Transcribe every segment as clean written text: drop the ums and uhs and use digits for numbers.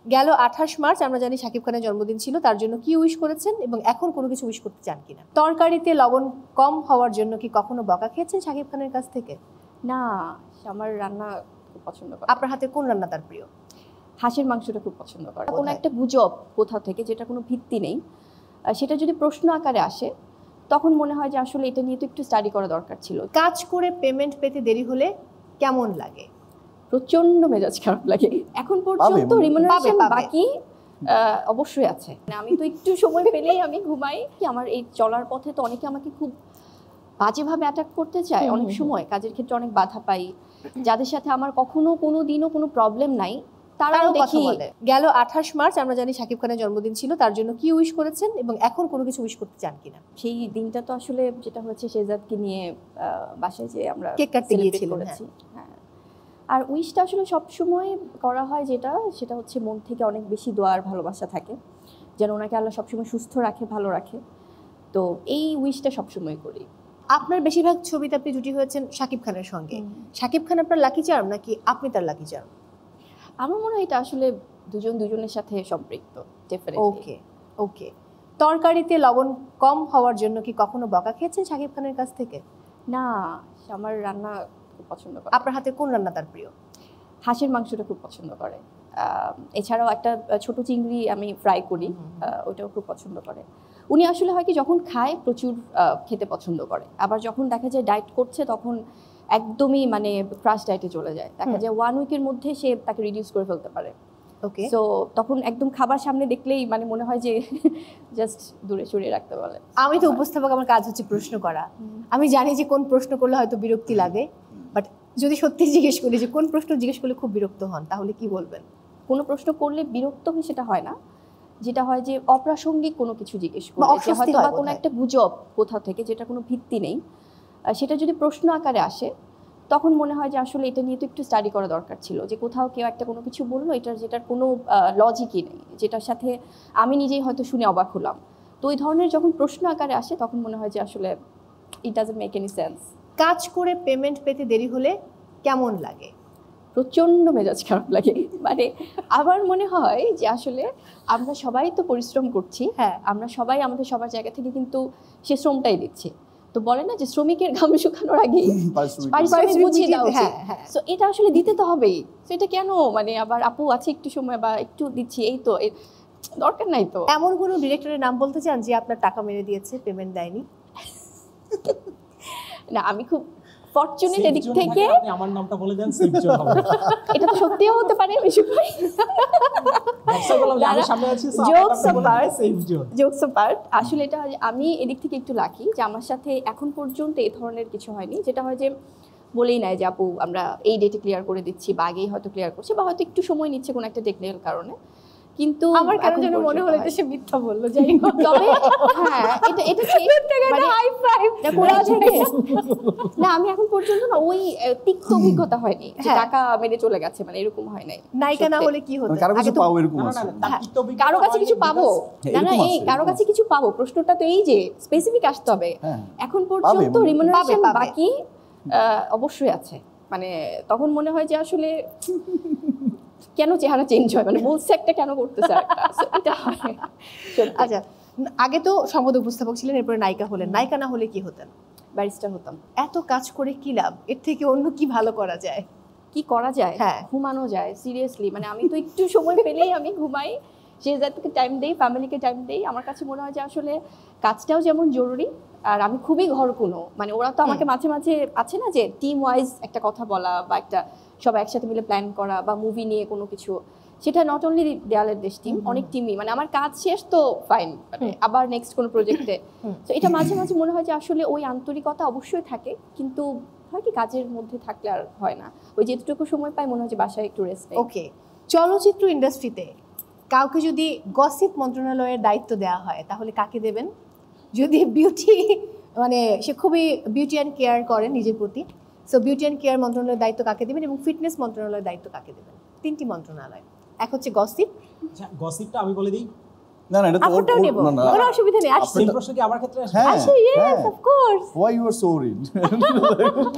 গেল 28 মার্চ আমরা জানি শাকিব খানের জন্মদিন ছিল, তার জন্য কি উইশ করেছেন এবং এখন কোনো কিছু উইশ করতে চান কিনা? তরকারিতে লবণ কম হওয়ার জন্য কি কখনো বকা খেয়েছেন শাকিব খানের কাছ থেকে? না, আমার রান্না খুব পছন্দ করে। আপনার হাতে কোন রান্না তার প্রিয়? হাঁসের মাংসটা খুব পছন্দ করে। কোনো একটা গুজব কোথাও থেকে যেটা কোনো ভিত্তি নেই, সেটা যদি প্রশ্ন আকারে আসে তখন মনে হয় যে আসলে এটা নিয়ে তো একটু স্টাডি করা দরকার ছিল। কাজ করে পেমেন্ট পেতে দেরি হলে কেমন লাগে? প্রচন্ড মেজাজ খারাপ লাগে। এখন পর্যন্ত রিমুনারেশন বাকি অবশ্যই আছে। আমি তো একটু সময় পেলেই আমি ঘুমাই। আমার এই চলার পথে তো অনেকে আমাকে খুব বাজেভাবে অ্যাটাক করতে চায়। অনেক সময় কাজের ক্ষেত্রে অনেক বাধা পাই, যাদের সাথে আমার কখনো কোনো দিনও কোনো প্রবলেম নাই তারাও দেখি। গেল 28 মার্চ আমরা জানি শাকিব খানের জন্মদিন ছিল, তার জন্য কি উইশ করেছেন এবং এখন কোনো কিছু উইশ করতে চান কিনা? সেই দিনটা তো আসলে যেটা হচ্ছে শেহজাদকে নিয়ে বাসায় যে আমরা কেক কাটতে গিয়েছিলাম। হ্যাঁ, আর উইশটা আসলে সবসময় করা হয় সেটা হচ্ছে মন থেকে অনেক বেশি দোয়া আর ভালোবাসা থাকে যেন ওনাকে আল্লাহ সবসময় সুস্থ রাখে, ভালো রাখে। তো এই উইশটা সবসময় করি। আপনার বেশিরভাগ ছবিতে আপনি জুটি হয়েছেন শাকিব খানের সঙ্গে। শাকিব খান আপনার লাকি চার্ম নাকি আপনি তার লাকি চার্ম? আমার মনে হয় এটা আসলে দুজনের সাথে সম্পৃক্ত। ওকে ওকে। তরকারিতে লবণ কম হওয়ার জন্য কি কখনো বকা খেয়েছেন শাকিব খানের কাছ থেকে? না, আমার রান্না খুব পছন্দ করে। আপনার হাতে কোন রান্না তার প্রিয়? হাঁসের মাংসটা খুব পছন্দ করে। এছাড়াও একটা ছোট চিংড়ি আমি ফ্রাই করি, ওটাও খুব পছন্দ করে। উনি আসলে হয় কি যখন খায় প্রচুর খেতে পছন্দ করে, আবার যখন দেখা যায় ডায়েট করছে তখন একদমই মানে ক্রাশ ডায়েটে চলে যায়। দেখা যায় 1 উইকের মধ্যে সে তাকে রিডিউস করে ফেলতে পারে। ওকে। সো তখন একদম খাবার সামনে দেখলেই মানে মনে হয় যে জাস্ট দূরে সরিয়ে রাখতে বলে। আমি তো উপস্থাপক, আমার কাজ হচ্ছে প্রশ্ন করা। আমি জানি যে কোন প্রশ্ন করলে হয়তো বিরক্তি লাগে, বাট যদি সত্যি জিজ্ঞেস করি যে কোন প্রশ্ন জিজ্ঞেস করলে খুব বিরক্ত হন, তাহলে কি বলবেন? কোনো প্রশ্ন করলে বিরক্ত হই সেটা হয় না, যেটা হয় যে অপ্রাসঙ্গিক কোনো কিছু জিজ্ঞেস করলে, হয়তো বা কোনো একটা গুজব কোথাও থেকে যেটা কোনো ভিত্তি নেই, সেটা যদি প্রশ্ন আকারে আসে তখন মনে হয় যে আসলে এটা নিয়ে তো একটু স্টাডি করা দরকার ছিল। যে কোথাও কেউ একটা কোনো কিছু বললো যেটার কোনো লজিকই নেই, যেটার সাথে আমি নিজেই হয়তো শুনে অবাক হলাম। তো ওই ধরনের যখন প্রশ্ন আকারে আসে তখন মনে হয় যে আসলে it doesn't make any sense. কাজ করে পেমেন্ট পেতে দেরি হলে কেমন লাগে? প্রচন্ড মেজাজ খারাপ লাগে। মানে আমার মনে হয় যে আসলে আমরা সবাই তো পরিশ্রম করছি, হ্যাঁ, আমরা সবাই আমাদের সবার জায়গা থেকে কিন্তু সে শ্রমটাই দিচ্ছি। তো বলে না যে শ্রমিকের ঘাম শুকানোর আগে পারিশ্রমিক বুঝিয়ে দেওয়া উচিত। সো এটা আসলে দিতে তো হবেই। তো এটা কেন মানে আবার আপু আছে একটু সময় বা একটু দিচ্ছি, এই তো দরকার নাই। তো এমন কোনো ডিরেক্টরের নাম বলতে চান যে আপনার টাকা মেরে দিয়েছে, পেমেন্ট দেয়নি? না, আমি খুব ফরচুনেট এদিক থেকে। আপনি আমার নামটা বলে দেন, সেভ জোন হবে। এটা তো সত্যিও হতে পারে, বেশি করে জোকস অ্যাপার্ট। আসলে এটা আমি এদিক থেকে একটু লাকি যে আমার সাথে এখন পর্যন্ত এই ধরনের কিছু হয়নি, যেটা হয় যে বলেই নাই যে আপু আমরা এই ডেটে ক্লিয়ার করে দিচ্ছি বা আগেই হয়তো ক্লিয়ার করছে বা হয়তো একটু সময় নিচ্ছে কোনো একটা টেকনিক্যাল কারণে। কিন্তু আমার কেন যেন মনে হলো যে সে মিথ্যা বললো। যাই হোক, তবে হ্যাঁ এটা মানে হাই ফাইভ না, আমি এখন পর্যন্ত না ওই তিক্ত অভিজ্ঞতা হয়নি যে টাকা মেরে চলে গেছে, মানে এরকম হয় নাই। নায়িকা না হলে কি হতো? কারো কাছে পাবো এরকম আছে, কারো কাছে কিছু পাবো না, এই কারো কাছে কিছু পাবো, প্রশ্নটা তো এই যে স্পেসিফিক আসতে হবে। এখন পর্যন্ত রিমুনারেশন বাকি অবশ্যই আছে। মানে তখন মনে হয় যে আসলে কেন চেহারা চেঞ্জ হয়, মানে বলছে একটা কেন করতেছে এটা হয়। আচ্ছা, আগে তো সংবাদ উপস্থাপক ছিলেন, এরপরে নায়িকা হলেন। নায়িকা না হলে কি হতেন? ব্যারিস্টার হতাম। এত কাজ করে কি লাভ? এর থেকে অন্য কি ভালো করা যায়? কি করা যায়? হ্যাঁ, ঘুমানো যায়। সিরিয়াসলি, মানে আমি তো একটু সময় পেলেই আমি ঘুমাই, শেহজাদকে টাইম দেই, ফ্যামিলিকে টাইম দেই। আমার কাছে মনে হয় যে আসলে কাজটাও যেমন জরুরি, আর আমি খুবই ঘরকুনো। মানে ওরা তো আমাকে মাঝে মাঝে আছে না যে টিম ওয়াইজ একটা কথা বলা বা একটা সব একসাথে মিলে প্ল্যান করা বা মুভি নিয়ে কোনো কিছু, সেটা নট অনলি দেয়ালের দেশ টিম, অনেক টিমই, মানে আমার কাজ শেষ তো ফাইন, মানে আবার নেক্সট কোনো প্রজেক্টে। তো এটা মাঝে মাঝে মনে হয় যে আসলে ওই আন্তরিকতা অবশ্যই থাকে, কিন্তু হয় কি কাজের মধ্যে থাকলে আর হয় না। ওই যেটুকু সময় পাই মনে হয় যে বাসায় একটু রেস্ট নেই। ওকে, চলচ্চিত্র ইন্ডাস্ট্রিতে কাউকে যদি গসিপ মন্ত্রণালয়ের দায়িত্ব দেওয়া হয় তাহলে কাকে দেবেন? যদি বিউটি, মানে সে খুবই বিউটি অ্যান্ড কেয়ার করেন নিজের প্রতি, সো বিউটি অ্যান্ড কেয়ার মন্ত্রণালয়ের দায়িত্ব কাকে দেবেন এবং ফিটনেস মন্ত্রণালয়ের দায়িত্ব কাকে দেবেন? 3টি মন্ত্রণালয়, এক হচ্ছে গসিপ। গসিপটা আমি বলে দিই, না না, এটা তো আপনারটাও নেব, না না, কোনো অসুবিধা নেই, আসছি সেম প্রশ্ন কি আমার ক্ষেত্রে আসবে? হ্যাঁ আসে, yes হ্যাঁ। of course. Why you are so worried?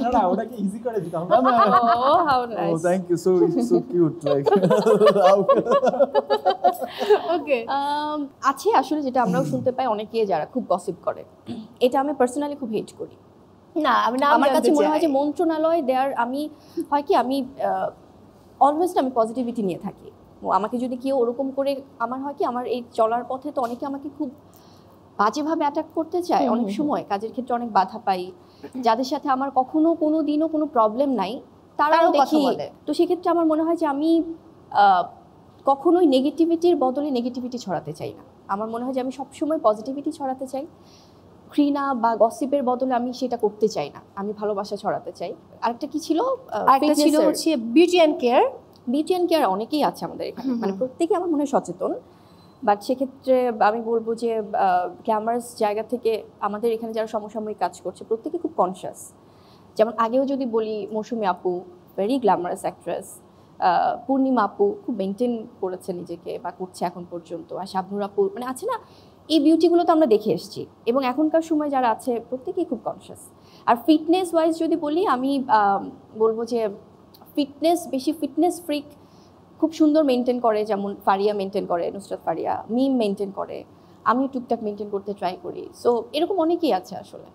না না, ওটাকে ইজি করে দিতাম। Oh how Oh, nice. thank you. So cute. Like, Okay. আছে আসলে, যেটা আমরাও শুনতে পাই অনেকে যারা খুব গসিপ করে, এটা আমি পার্সোনালি খুব হেট করি। না আমি নাম আমার কাছে জানতে মনে হয় যে চাই। মন্ত্রণালয় দেয়ার, আমি হয় কি আমি অলওয়েজ আমি পজিটিভিটি নিয়ে থাকি। ও আমাকে যদি কেউ ওরকম করে, আমার হয় কি আমার এই চলার পথে তো অনেকে আমাকে খুব বাজেভাবে অ্যাটাক করতে চায়, অনেক সময় কাজের ক্ষেত্রে অনেক বাধা পাই, যাদের সাথে আমার কখনো কোনো দিনও কোনো প্রবলেম নাই, তারাও তারাও কথা দেখি। বলে। তো সেক্ষেত্রে আমার মনে হয় যে আমি কখনোই নেগেটিভিটির বদলে নেগেটিভিটি ছড়াতে চাই না। আমার মনে হয় যে আমি সবসময় পজিটিভিটি ছড়াতে চাই, ঘৃণা বা গসিপের বদলে আমি সেটা করতে চাই না, আমি ভালোবাসা ছড়াতে চাই। আরেকটা কি ছিল, আরেকটা ছিল হচ্ছে beauty and care. Beauty and care অনেকেই আছে আমাদের এখানে, মানে প্রত্যেকে আমার মনে হয় সচেতন, বাট সেক্ষেত্রে আমি বলবো যে গ্ল্যামারাস জায়গা থেকে আমাদের এখানে যারা সমসাময়িক কাজ করছে প্রত্যেকে খুব কনসিয়াস। যেমন আগেও যদি বলি, মৌসুমী আপু ভেরি গ্ল্যামারাস অ্যাক্ট্রেস, পূর্ণিমা আপু খুব মেনটেন করেছে নিজেকে বা করছে এখন পর্যন্ত, আর শাবনুর আপু, মানে আছে না, এই বিউটিগুলো তো আমরা দেখে এসেছি, এবং এখনকার সময় যারা আছে প্রত্যেকেই খুব কনসিয়াস। আর ফিটনেস ওয়াইজ যদি বলি, আমি বলবো যে বেশি ফিটনেস ফ্রিক খুব সুন্দর মেনটেন করে, যেমন ফারিয়া মেনটেন করে, নুসরাত ফারিয়া, মিম মেনটেন করে, আমি টুকটাক মেনটেন করতে ট্রাই করি। সো এরকম অনেকেই আছে আসলে।